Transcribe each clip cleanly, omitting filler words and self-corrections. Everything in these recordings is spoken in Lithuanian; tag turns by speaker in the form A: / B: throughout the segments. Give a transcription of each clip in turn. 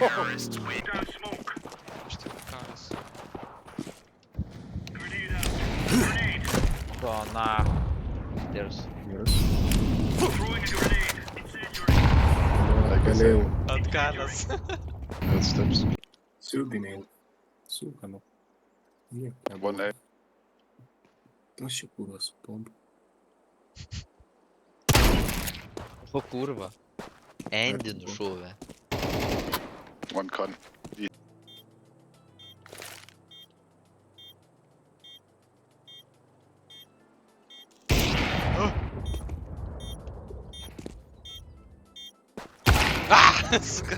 A: Aš tik karas.
B: O, na. Stairs.
C: Galėjau.
A: Atkaras.
D: Red steps.
C: Siūbiniai. Sūkanu. Nieko nebuvo.
D: 1A.
C: Aš čia kūros pompa.
B: O kurva. Andy nušovė.
D: 1 con.
A: Suka.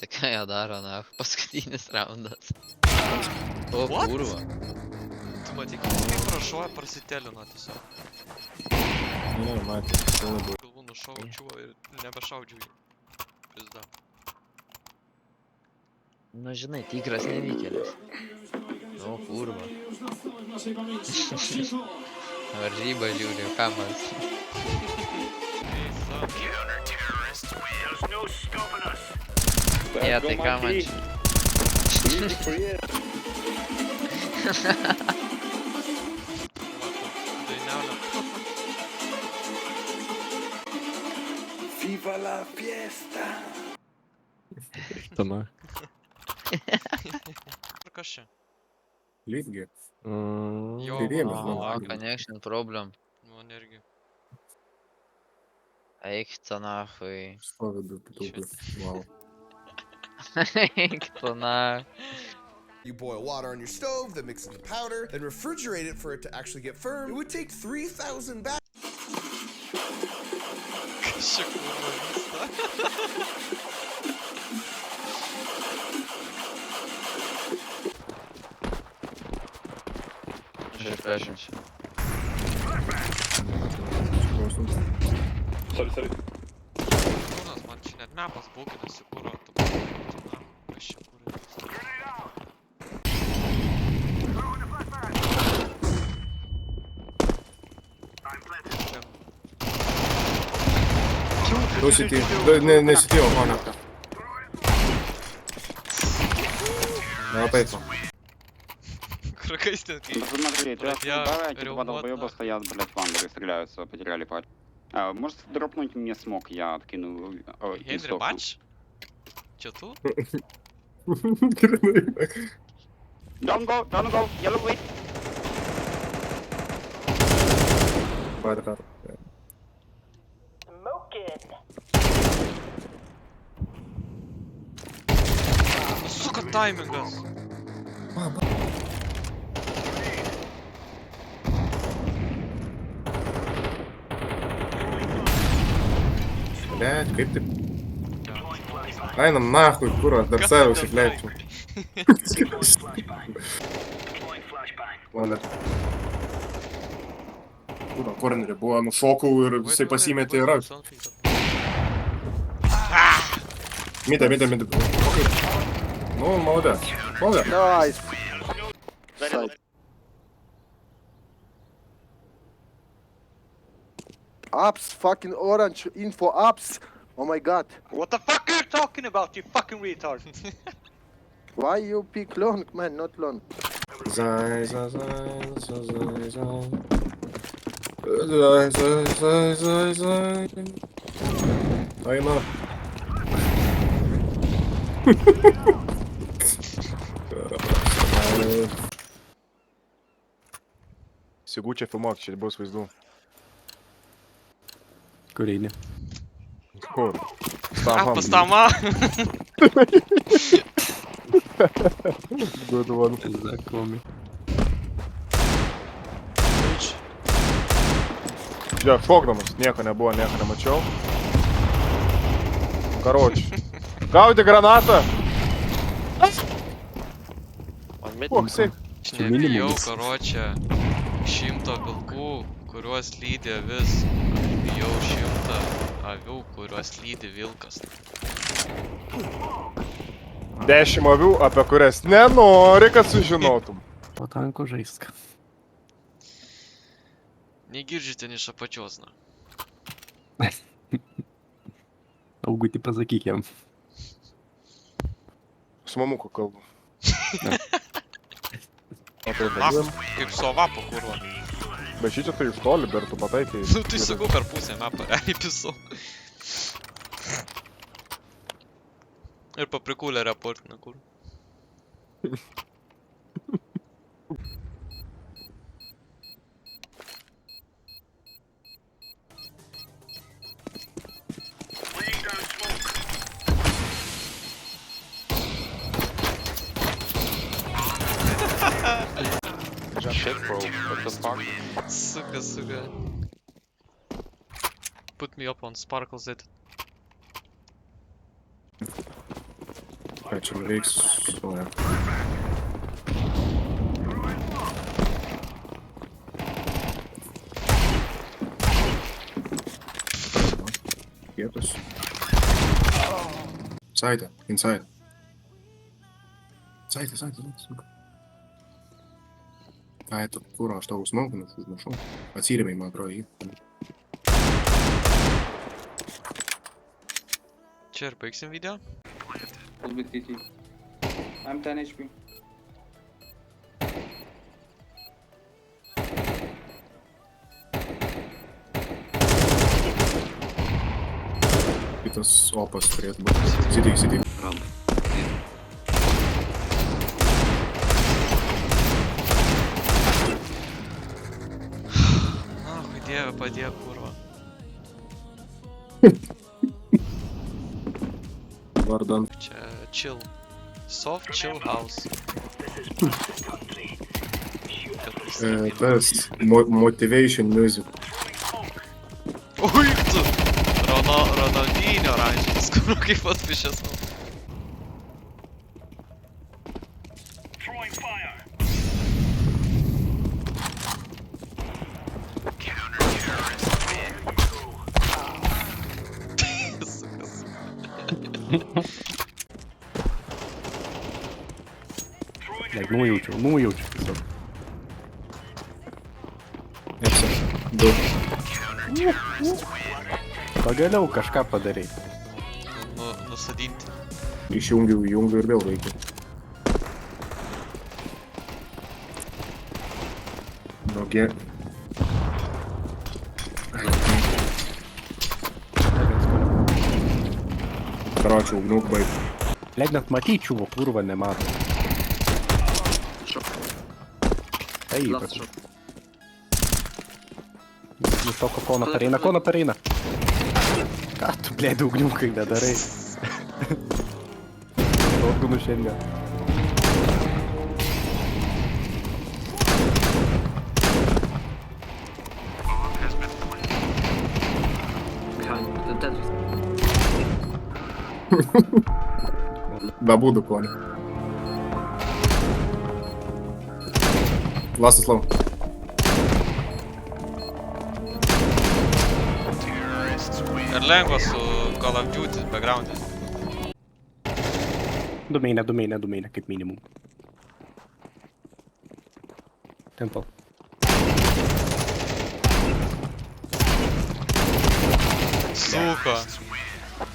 B: Tai ką jie daro, na, paskutinis raundas. O
A: What?
B: kurva.
A: Tu matyk, kaip prašoja prasitelino tiesiog.
C: Ne, matė. Tai labiau.
A: Galvų nušaučiu ir nebešaudžiu jį. Pizda.
B: Nu žinai, tikras nevykėlis. O kurva. Varžybą žiūri, kamas. Jie, tai ką man čia?
A: Dainelė.
E: Viva la fiesta!
C: Tama.
A: Ir kas čia?
C: Lytgi.
A: Jo,
C: Tai vienas,
A: va,
C: nu.
B: O, connection problem.
A: man irgi.
B: Eik tu nahui.
C: Stovi du pitaukas. Wow.
B: Eik tu na.
E: You boil water on your stove, then mix it into powder, then refrigerate it for it to actually get firm. It would take 3,000 back.
A: Kas čia kurva vyksta?
B: Aš refreshinsiu.
A: Kūnas, man čia net mepas būkinasi, kūro, tu na, kas čia kūro vyksta?
C: Du city. Ne city, o mano. Не опять.
A: Кракais ten kai.
F: Смотри,
A: Друзья,
F: давайте два
A: ревмата.
F: долбоёба стоят, блядь, в ангаре, стреляются, потеряли пать. Может дропнуть мне смог, я откину
A: Генрі, бач? Чо тут?
F: Don't go, yellow wait.
C: Бадр.
A: Сука, тайминgas.
C: Блядь, kaip taip? Einam nahui, kuro, dar save užsileidžiu. Mane. Kuro, kornerį buvo, nušokau ir visai pasimetė ir aš. Mite. Nu, молодец.
E: Nice. Ups, fucking orange info ups. Oh my god.
G: What the fuck are you talking about, you fucking retard?
E: Why you pick long, man, not long?
C: Zai. Eina.
D: Sigūčia filmuok, čia bus vaizdų.
C: Kur eini?
D: Kur?
A: Pastama.
C: Good one. Знакомый.
D: Žiūrėk, šokdamas, nieko nebuvo, nieko nemačiau. Karoči. Gaudi granatą! Koksai?
A: Aš nebijau, karočią, 100 vilkų, kuriuos lydi avis. Aš bijau 100 avių, kuriuos lydi vilkas.
D: 10 avių, apie kurias nenori, kad sužinotum.
C: Po tanko žaisk.
A: Не гиржите, не шапочезно.
H: Augutį pasakyk jam.
D: Su mamuku kalbu. O tai
A: Naf,
D: važiuojam.
A: kaip su avapu, kurva.
D: Bet šičia tai iš toli, bet tu pataikai.
A: Nu, tai sakau per pusę mapą, realiai pisau. Ir paprikūlė reportinę, kur.
D: Shit, bro. What the fuck?
A: Suka. Put me up on Sparkle Z.
C: Ką čia reiks? O, ne. Kietas. Side, inside. Side. Ai, tu, kur aš tavo smauginu, užmušau. Atsirėmė, man atrodo, jį.
A: Čia ir baigsim video.
F: Full with TT. I'm 10 HP.
C: Kitas opas turėtų būti. City.
A: Nahui, dieve, padėk, kurva.
C: Vardan.
A: Čia chill. Soft chill house.
C: Tas motivation music.
A: Ui, tu! Ronaldinho oranžinis, kur kaip atpišęs.
H: Like, nujaučiau tiesiog.
C: Du.
H: Pagaliau kažką padarai.
A: Nusadinti.
C: Išjungiau ir vėl veikia. Nogi. Короче, угнук бейт.
H: Блядь, net matyčiau, kurva nemato. Taip. Iš to, ko kona pareina. Ką tu, blėdė, ugniukai nedarai? Daugų nušengia.
C: Добуду, Коля. Last slow.
A: Ir lengva su Call of Duty background'e.
H: Dumeinė, kaip minimum. Tempo.
A: Suka.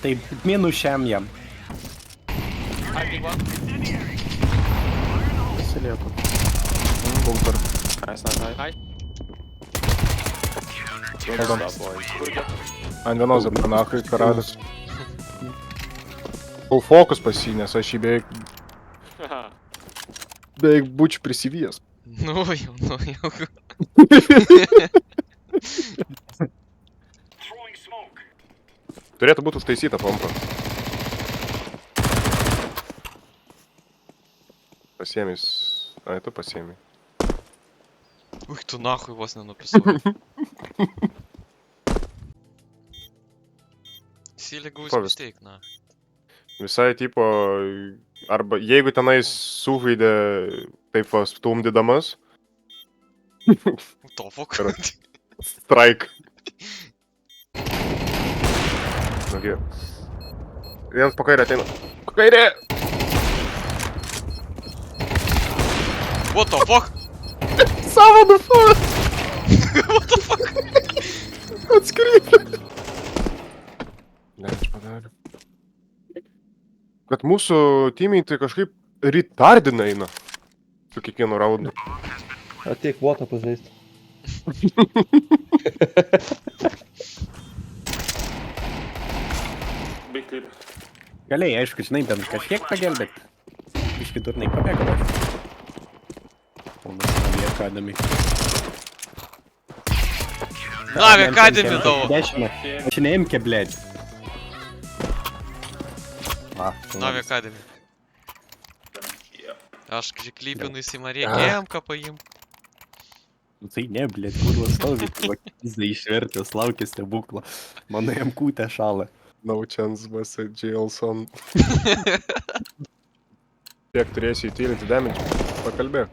H: Tai minus šiam jam. Pasilieko.
D: Bunker. Ant vienos dabar nachai, karalis. Full focus pas jį, nes aš jį beveik būčiau prisivijęs.
A: Nu jau.
D: Turėtų būti užtaisyta pompa. Pasiėmės. Ai, tu pasiėmė.
A: Ui, tu nahui vos nenupisau. Silly goose mistake, na.
D: Visai tipo, arba jeigu tenais suvaidė taip va stumdydamas.
A: To fuck.
D: Strike. Okay. Vienas po kairę ateina. Po kairė!
A: What the fuck?
D: Savo nušovė!
A: What the fuck?
D: Atskrypė! Ne, aš padarė. Kad mūsų timiai tai kažkaip retardina eina. Su kiekvienu raundu.
I: Ateik votą pažaisti.
H: Galėjai, aišku, žinai, bent kažkiek pagelbėt. Iški durnai pabėgo. Navi Academy.
A: Navi Academy davo.
H: Dešinę. Aš neimkė, blėdž.
A: Navi Academy. Aš klipinu įsimarėk, ką paim.
H: Tai ne, blėdž, kurva stovi. Pizda išvertęs, laukia stebuklo. Mano jam kūtė šalą.
D: No chance was a Jailson. Tiek turėsi įtylinti damage. Pakalbėk.